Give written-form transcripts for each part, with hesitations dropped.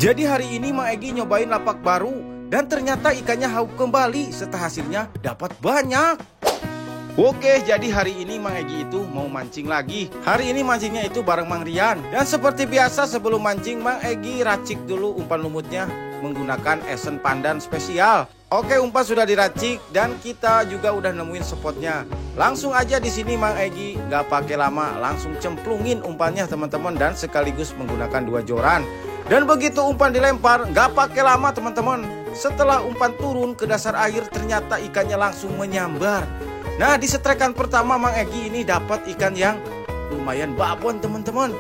Jadi hari ini Mang Egi nyobain lapak baru dan ternyata ikannya haup kembali setelah hasilnya dapat banyak. Oke, jadi hari ini Mang Egi itu mau mancing lagi. Hari ini mancingnya itu bareng Mang Rian. Dan seperti biasa sebelum mancing Mang Egi racik dulu umpan lumutnya menggunakan esen pandan spesial. Oke, umpan sudah diracik dan kita juga udah nemuin spotnya. Langsung aja di sini Mang Egi nggak pakai lama, langsung cemplungin umpannya teman-teman dan sekaligus menggunakan 2 joran. Dan begitu umpan dilempar, nggak pakai lama teman-teman. Setelah umpan turun ke dasar air, ternyata ikannya langsung menyambar. Nah, di setrekan pertama Mang Egi ini dapat ikan yang lumayan babon teman-teman.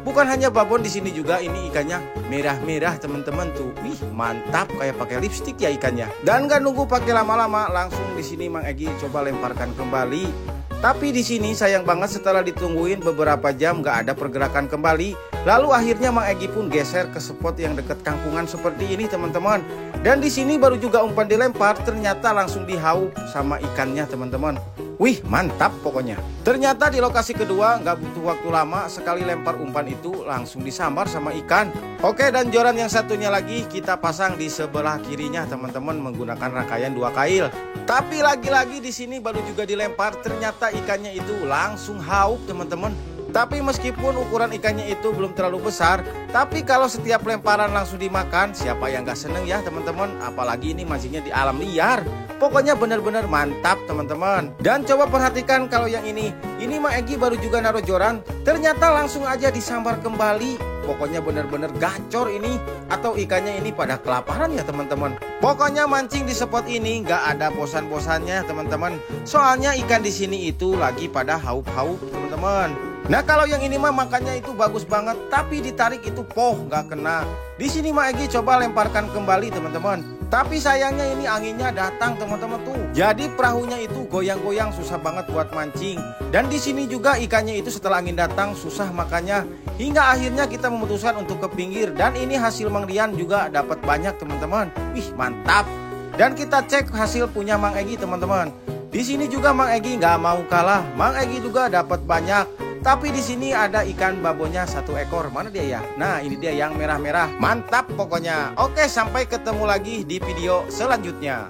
Bukan hanya babon, di sini juga ini ikannya merah-merah teman-teman tuh. Wih, mantap kayak pakai lipstik ya ikannya. Dan nggak nunggu pakai lama-lama, langsung di sini Mang Egi coba lemparkan kembali. Tapi di sini sayang banget setelah ditungguin beberapa jam nggak ada pergerakan kembali. Lalu akhirnya Mang Egi pun geser ke spot yang dekat kangkungan seperti ini teman-teman. Dan di sini baru juga umpan dilempar, ternyata langsung dihaup sama ikannya teman-teman. Wih, mantap pokoknya. Ternyata di lokasi kedua nggak butuh waktu lama, sekali lempar umpan itu langsung disambar sama ikan. Oke, dan joran yang satunya lagi kita pasang di sebelah kirinya teman-teman menggunakan rangkaian 2 kail. Tapi lagi-lagi di sini baru juga dilempar, ternyata ikannya itu langsung haup teman-teman. Tapi meskipun ukuran ikannya itu belum terlalu besar, tapi kalau setiap lemparan langsung dimakan, siapa yang gak seneng ya teman-teman? Apalagi ini mancingnya di alam liar. Pokoknya benar-benar mantap teman-teman. Dan coba perhatikan kalau yang ini Mang Egi baru juga naruh joran, ternyata langsung aja disambar kembali. Pokoknya benar-benar gacor ini, atau ikannya ini pada kelaparan ya teman-teman. Pokoknya mancing di spot ini nggak ada bosan-bosannya teman-teman. Soalnya ikan di sini itu lagi pada haup-haup teman-teman. Nah, kalau yang ini mah makannya itu bagus banget, tapi ditarik itu nggak kena. Di sini Mang Egi coba lemparkan kembali teman-teman. Tapi sayangnya ini anginnya datang teman-teman tuh. Jadi perahunya itu goyang-goyang, susah banget buat mancing. Dan di sini juga ikannya itu setelah angin datang susah makannya. Hingga akhirnya kita memutuskan untuk ke pinggir. Dan ini hasil Mang Rian juga dapat banyak teman-teman. Wih, mantap. Dan kita cek hasil punya Mang Egi teman-teman. Di sini juga Mang Egi nggak mau kalah. Mang Egi juga dapat banyak. Tapi di sini ada ikan babonnya 1 ekor. Mana dia ya? Nah, ini dia yang merah-merah. Mantap pokoknya. Oke, sampai ketemu lagi di video selanjutnya.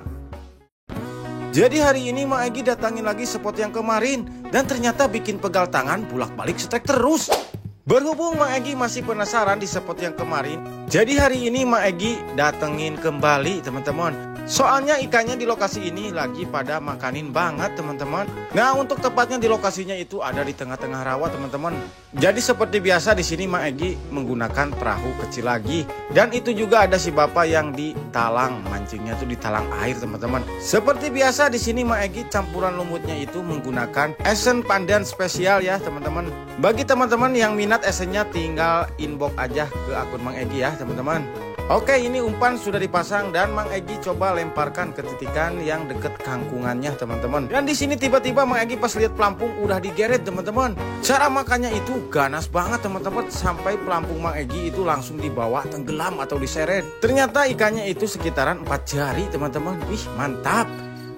Jadi hari ini Mang Egi datangin lagi spot yang kemarin. Dan ternyata bikin pegal tangan bolak-balik strike terus. Berhubung Mang Egi masih penasaran di spot yang kemarin, jadi hari ini Mang Egi datengin kembali teman-teman. Soalnya ikannya di lokasi ini lagi pada makanin banget teman-teman. Nah, untuk tepatnya di lokasinya itu ada di tengah-tengah rawa teman-teman. Jadi seperti biasa di sini Mang Egi menggunakan perahu kecil lagi. Dan itu juga ada si bapak yang di talang, mancingnya tuh di talang air teman-teman. Seperti biasa di sini Mang Egi campuran lumutnya itu menggunakan esen pandan spesial ya teman-teman. Bagi teman-teman yang minat esennya tinggal inbox aja ke akun Mang Egi ya teman-teman. Oke, ini umpan sudah dipasang dan Mang Egi coba lemparkan ke titikan yang deket kangkungannya teman-teman. Dan di sini tiba-tiba Mang Egi pas lihat pelampung udah digeret teman-teman. Cara makannya itu ganas banget teman-teman, sampai pelampung Mang Egi itu langsung dibawa tenggelam atau diseret. Ternyata ikannya itu sekitaran 4 jari teman-teman. Wih, mantap.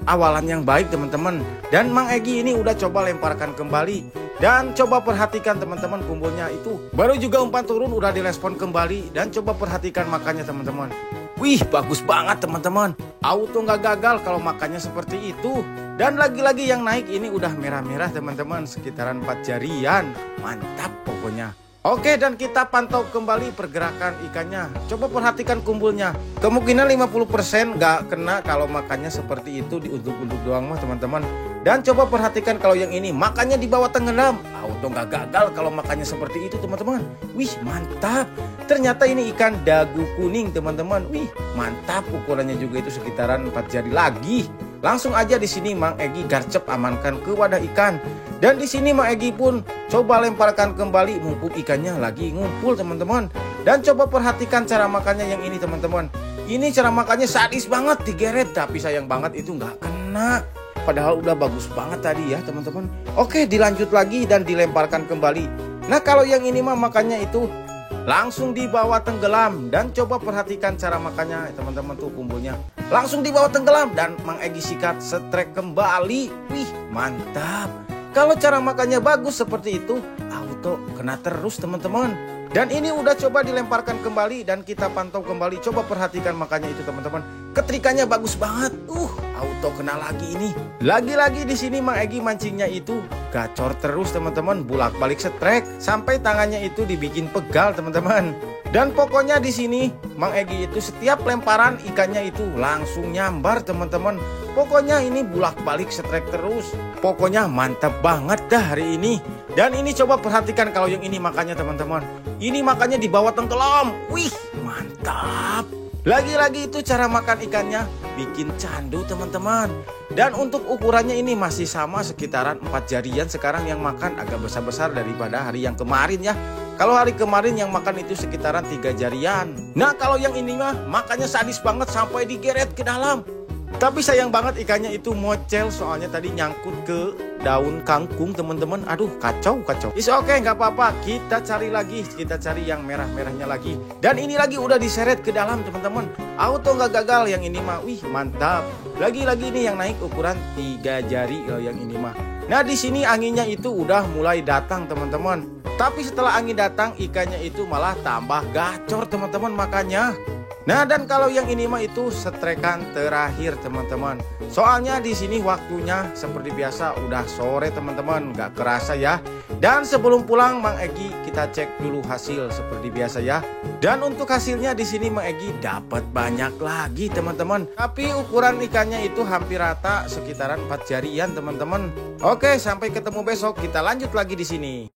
Awalan yang baik teman-teman. Dan Mang Egi ini udah coba lemparkan kembali. Dan coba perhatikan teman-teman kumpulnya itu. Baru juga umpan turun udah direspon kembali. Dan coba perhatikan makannya teman-teman. Wih, bagus banget teman-teman. Auto nggak gagal kalau makannya seperti itu. Dan lagi-lagi yang naik ini udah merah-merah teman-teman, sekitaran 4 jarian. Mantap pokoknya. Oke, dan kita pantau kembali pergerakan ikannya. Coba perhatikan kumpulnya. Kemungkinan 50% nggak kena kalau makannya seperti itu, diuntuk-untuk doang mah teman-teman. Dan coba perhatikan kalau yang ini makannya di bawah tenggelam. Auto nggak gagal kalau makannya seperti itu teman-teman. Wih, mantap. Ternyata ini ikan dagu kuning teman-teman. Wih, mantap. Ukurannya juga itu sekitaran 4 jari lagi. Langsung aja di sini Mang Egi garcep amankan ke wadah ikan. Dan di sini Mang Egi pun coba lemparkan kembali, mumpung ikannya lagi ngumpul teman-teman. Dan coba perhatikan cara makannya yang ini teman-teman. Ini cara makannya sadis banget, digeret, tapi sayang banget itu nggak kena. Padahal udah bagus banget tadi ya teman-teman. Oke, dilanjut lagi dan dilemparkan kembali. Nah, kalau yang ini mah makannya itu langsung dibawa tenggelam. Dan coba perhatikan cara makannya teman-teman tuh, kumpulnya langsung dibawa tenggelam dan Mang Egi sikat strike kembali. Wih, mantap. Kalau cara makannya bagus seperti itu, auto kena terus teman-teman. Dan ini udah coba dilemparkan kembali dan kita pantau kembali. Coba perhatikan makanya itu teman-teman. Ketrikannya bagus banget. Auto kena lagi ini. Lagi-lagi di sini Mang Egi mancingnya itu gacor terus teman-teman, bolak-balik setrek sampai tangannya itu dibikin pegal teman-teman. Dan pokoknya di sini Mang Egi itu setiap lemparan ikannya itu langsung nyambar teman-teman. Pokoknya ini bolak-balik setrek terus. Pokoknya mantap banget dah hari ini. Dan ini coba perhatikan kalau yang ini makannya teman-teman. Ini makannya di bawah tenggelam. Wih, mantap. Lagi-lagi itu cara makan ikannya bikin candu teman-teman. Dan untuk ukurannya ini masih sama sekitaran 4 jarian. Sekarang yang makan agak besar-besar daripada hari yang kemarin ya. Kalau hari kemarin yang makan itu sekitaran 3 jarian. Nah kalau yang ini mah makannya sadis banget sampai digeret ke dalam. Tapi sayang banget ikannya itu mocel soalnya tadi nyangkut ke daun kangkung teman-teman. Aduh kacau. Is oke nggak apa-apa. Kita cari lagi. Kita cari yang merah-merahnya lagi. Dan ini lagi udah diseret ke dalam teman-teman. Auto nggak gagal yang ini mah. Wih mantap. Lagi-lagi ini yang naik ukuran 3 jari yang ini mah. Nah di sini anginnya itu udah mulai datang teman-teman. Tapi setelah angin datang ikannya itu malah tambah gacor teman-teman makanya. Nah dan kalau yang ini mah itu setrekan terakhir teman-teman. Soalnya di sini waktunya seperti biasa udah sore teman-teman, nggak kerasa ya. Dan sebelum pulang Mang Egi kita cek dulu hasil seperti biasa ya. Dan untuk hasilnya di sini Mang Egi dapat banyak lagi teman-teman. Tapi ukuran ikannya itu hampir rata sekitaran 4 jarian teman-teman. Oke sampai ketemu besok, kita lanjut lagi di sini.